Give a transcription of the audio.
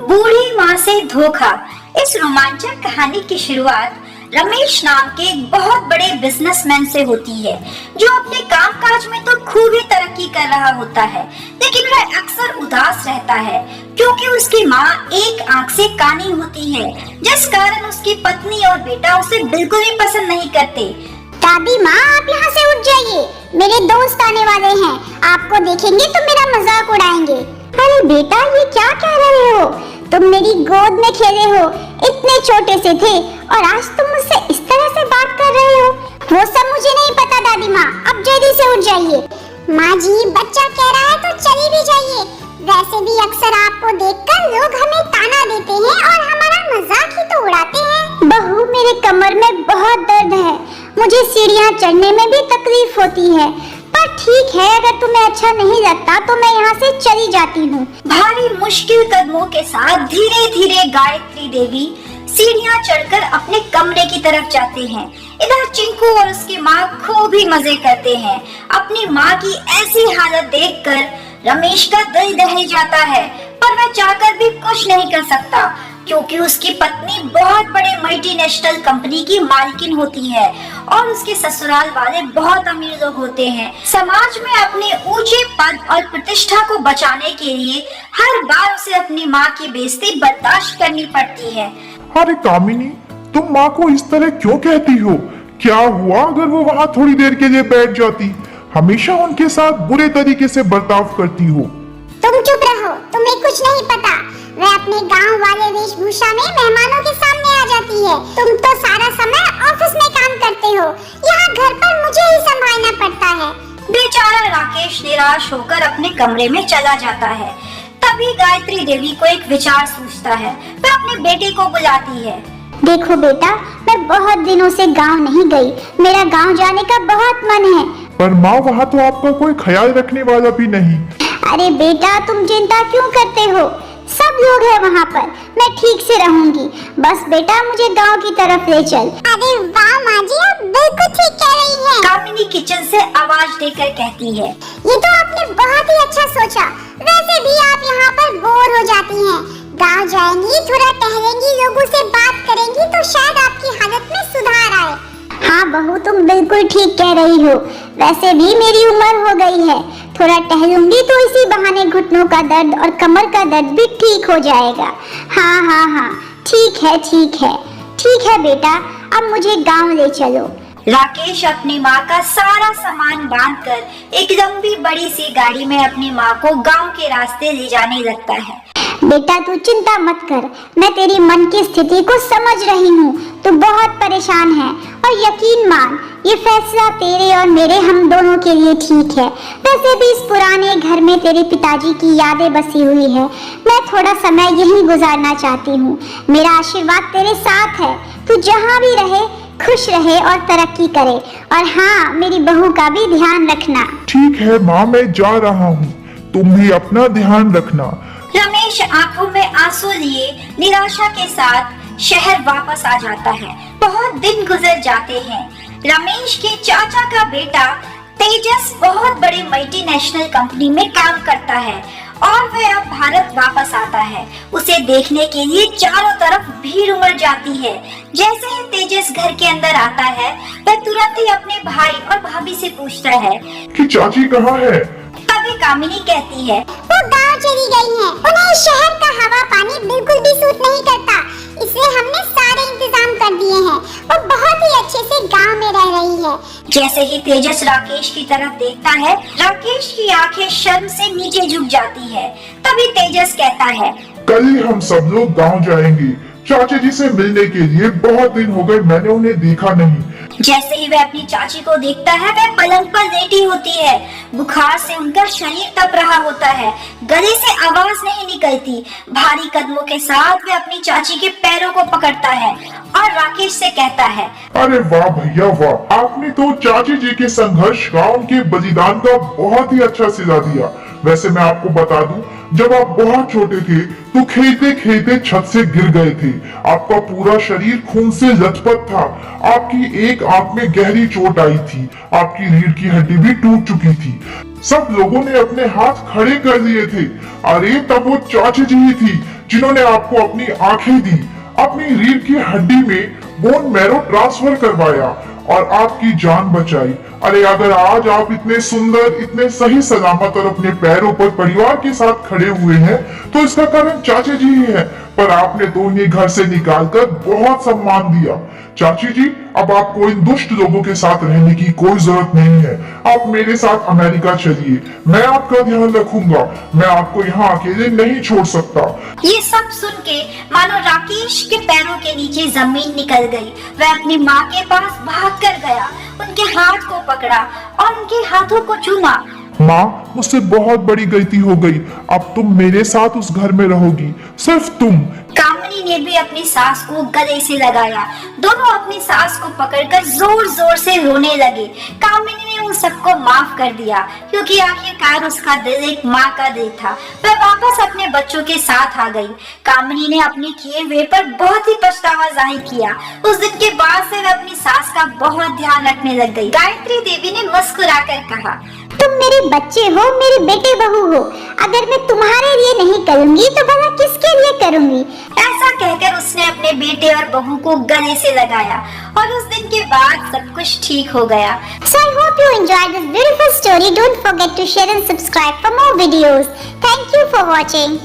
बूढ़ी माँ से धोखा। इस रोमांचक कहानी की शुरुआत रमेश नाम के एक बहुत बड़े बिजनेसमैन से होती है, जो अपने कामकाज में तो खूब ही तरक्की कर रहा होता है, लेकिन वह अक्सर उदास रहता है क्योंकि उसकी माँ एक आंख से कानी होती है, जिस कारण उसकी पत्नी और बेटा उसे बिल्कुल भी पसंद नहीं करते। दादी माँ, आप यहाँ से उठ जाइए, मेरे दोस्त आने वाले हैं, आपको देखेंगे तो मेरा मजाक उड़ाएंगे। अरे बेटा, ये क्या कह रहे हो? तुम मेरी गोद में खेले हो, इतने छोटे से थे और आज तुम मुझसे इस तरह से बात कर रहे हो। वो सब मुझे नहीं पता दादी माँ, अब जल्दी से उठ जाइए। माँ जी, बच्चा कह रहा है तो चली भी जाइए। वैसे भी अक्सर आपको देखकर लोग हमें ताना देते हैं और हमारा मजाक ही तो उड़ाते हैं। बहू, मेरे कमर में बहुत दर्द है, मुझे सीढ़ियाँ चढ़ने में भी तकलीफ होती है, पर ठीक है, अगर तुम्हें अच्छा नहीं लगता तो मैं यहाँ से चली जाती हूँ। भारी मुश्किल कदमों के साथ धीरे धीरे गायत्री देवी सीढ़ियाँ चढ़कर अपने कमरे की तरफ जाते हैं। इधर चिंकू और उसकी माँ खूब ही मजे करते हैं। अपनी माँ की ऐसी हालत देखकर रमेश का दिल दहल जाता है, पर वह चाहकर भी कुछ नहीं कर सकता क्योंकि उसकी पत्नी बहुत बड़े मल्टीनेशनल कंपनी की मालकिन होती है और उसके ससुराल वाले बहुत अमीर लोग होते हैं। समाज में अपने ऊंचे पद और प्रतिष्ठा को बचाने के लिए हर बार उसे अपनी माँ की बेइज्जती बर्दाश्त करनी पड़ती है। अरे कामिनी, तुम माँ को इस तरह क्यों कहती हो? क्या हुआ अगर वो वहाँ थोड़ी देर के लिए बैठ जाती? हमेशा उनके साथ बुरे तरीके से बर्ताव करती हो। तुम चुप रहो, तुम्हें कुछ नहीं पता। वह अपने गांव वाले वेशभूषा में मेहमानों के सामने आ जाती है। तुम तो सारा समय ऑफिस में काम करते हो, यहाँ घर पर मुझे ही संभालना पड़ता है। बेचारा राकेश निराश होकर अपने कमरे में चला जाता है। तभी गायत्री देवी को एक विचार सूझता है। वह अपने बेटे को बुलाती है। देखो बेटा, मैं बहुत दिनों से गांव नहीं गई, मेरा गांव जाने का बहुत मन है। पर माँ, वहाँ तो आपका कोई ख्याल रखने वाला भी नहीं। अरे बेटा, तुम चिंता क्यों करते हो? सब लोग हैं वहाँ पर, मैं ठीक से रहूंगी। बस बेटा, मुझे गांव की तरफ ले चल। अरे वाह माँ जी, आप बिल्कुल ठीक कह रही हैं। कामिनी किचन से आवाज देकर कहती है, ये तो आपने बहुत ही अच्छा सोचा। वैसे भी आप यहाँ पर बोर हो जाती हैं, गांव जाएंगी, थोड़ा टहलेंगी, लोगों से बात करेंगी तो शायद आपकी हालत में सुधार आए। हाँ बहू, तुम बिल्कुल ठीक कह रही हो। वैसे भी मेरी उम्र हो गई है, थोड़ा टहलूंगी तो इसी बहाने घुटनों का दर्द और कमर का दर्द भी ठीक हो जाएगा। हाँ हाँ हाँ, ठीक है ठीक है ठीक है बेटा, अब मुझे गांव ले चलो। राकेश अपनी माँ का सारा सामान बांधकर एक लंबी बड़ी सी गाड़ी में अपनी माँ को गांव के रास्ते ले जाने लगता है। बेटा तू चिंता मत कर, मैं तेरी मन की स्थिति को समझ रही हूँ। तू बहुत परेशान है और यकीन मान, ये फैसला तेरे और मेरे हम दोनों के लिए ठीक है। वैसे भी इस पुराने घर में तेरे पिताजी की यादें बसी हुई है। मैं थोड़ा समय यहीं गुजारना चाहती हूँ। मेरा आशीर्वाद तेरे साथ है, तू जहाँ भी रहे खुश रहे और तरक्की करे। और हाँ, मेरी बहू का भी ध्यान रखना। ठीक है माँ, मैं जा रहा हूँ, तुम भी अपना ध्यान रखना। रमेश आंखों में आंसू लिए निराशा के साथ शहर वापस आ जाता है। बहुत दिन गुजर जाते हैं। रमेश के चाचा का बेटा तेजस बहुत बड़ी मल्टीनेशनल कंपनी में काम करता है और वह अब भारत वापस आता है। उसे देखने के लिए चारों तरफ भीड़ उमड़ जाती है। जैसे ही तेजस घर के अंदर आता है, वह तुरंत ही अपने भाई और भाभी से पूछता है कि चाची कहाँ है? तभी कामिनी कहती है, वो गांव चली गई हैं। उन्हें शहर का हवा पानी बिल्कुल भी सूट नहीं करता, इसलिए हमने सारे इंतजाम कर दिए हैं। वो बहुत ही अच्छे से गांव में रह रही है। जैसे ही तेजस राकेश की तरफ देखता है, राकेश की आंखें शर्म से नीचे झुक जाती है। तभी तेजस कहता है, कल ही हम सब लोग गांव जाएंगे। चाचा जी से मिलने के लिए बहुत दिन हो गए, मैंने उन्हें देखा नहीं। जैसे ही वह अपनी चाची को देखता है, वह पलंग पर लेटी होती है। बुखार से उनका शरीर तप रहा होता है, गले से आवाज नहीं निकलती। भारी कदमों के साथ वह अपनी चाची के पैरों को पकड़ता है और राकेश से कहता है, अरे वाह भैया वाह, आपने तो चाची जी के संघर्ष का, उनके बलिदान का बहुत ही अच्छा सिला दिया। वैसे मैं आपको बता दूं, जब आप बहुत छोटे थे तो खेलते खेलते छत से गिर गए थे। आपका पूरा शरीर खून से लथपथ था। आपकी एक आंख में गहरी चोट आई थी। आपकी रीढ़ की हड्डी भी टूट चुकी थी। सब लोगों ने अपने हाथ खड़े कर लिए थे। अरे तब वो चाची जी ही थी जिन्होंने आपको अपनी आंखें दी, अपनी रीढ़ की हड्डी में बोन मैरो ट्रांसफर करवाया और आपकी जान बचाई। अरे अगर आज आप इतने सुंदर, इतने सही सलामत और अपने पैरों पर परिवार के साथ खड़े हुए हैं तो इसका कारण चाचा जी ही है। पर आपने तो उन्हें घर से निकालकर बहुत सम्मान दिया। चाची जी, अब आपको इन दुष्ट लोगों के साथ रहने की कोई जरूरत नहीं है। आप मेरे साथ अमेरिका चलिए, मैं आपका ध्यान रखूंगा। मैं आपको यहाँ अकेले नहीं छोड़ सकता। ये सब सुन के मानो राकेश के पैरों के नीचे जमीन निकल गई। वह अपनी माँ के पास भाग कर गया, उनके हाथ को पकड़ा और उनके हाथों को चूमा। माँ, मुझसे बहुत बड़ी गलती हो गई। अब तुम मेरे साथ उस घर में रहोगी, सिर्फ तुम। कामनी ने भी अपनी सास को गले से लगाया। दोनों अपनी सास को पकड़कर जोर जोर से रोने लगे। कामनी ने उन सबको माफ कर दिया क्योंकि आखिरकार उसका दिल एक माँ का दिल था। वह वापस अपने बच्चों के साथ आ गई। कामनी ने अपने किए हुए पर बहुत ही पछतावा जाहिर किया। उस दिन के बाद से वह अपनी सास का बहुत ध्यान रखने लग गई। गायत्री देवी ने मुस्कुराकर कहा, तुम मेरे बच्चे हो, मेरे बेटे बहू हो। अगर मैं तुम्हारे लिए नहीं करूंगी तो भला किसके लिए करूंगी? ऐसा कहकर उसने अपने बेटे और बहू को गले से लगाया और उस दिन के बाद सब कुछ ठीक हो गया। So I hope you enjoyed this beautiful story. Don't forget to share and subscribe for more videos. Thank you for watching.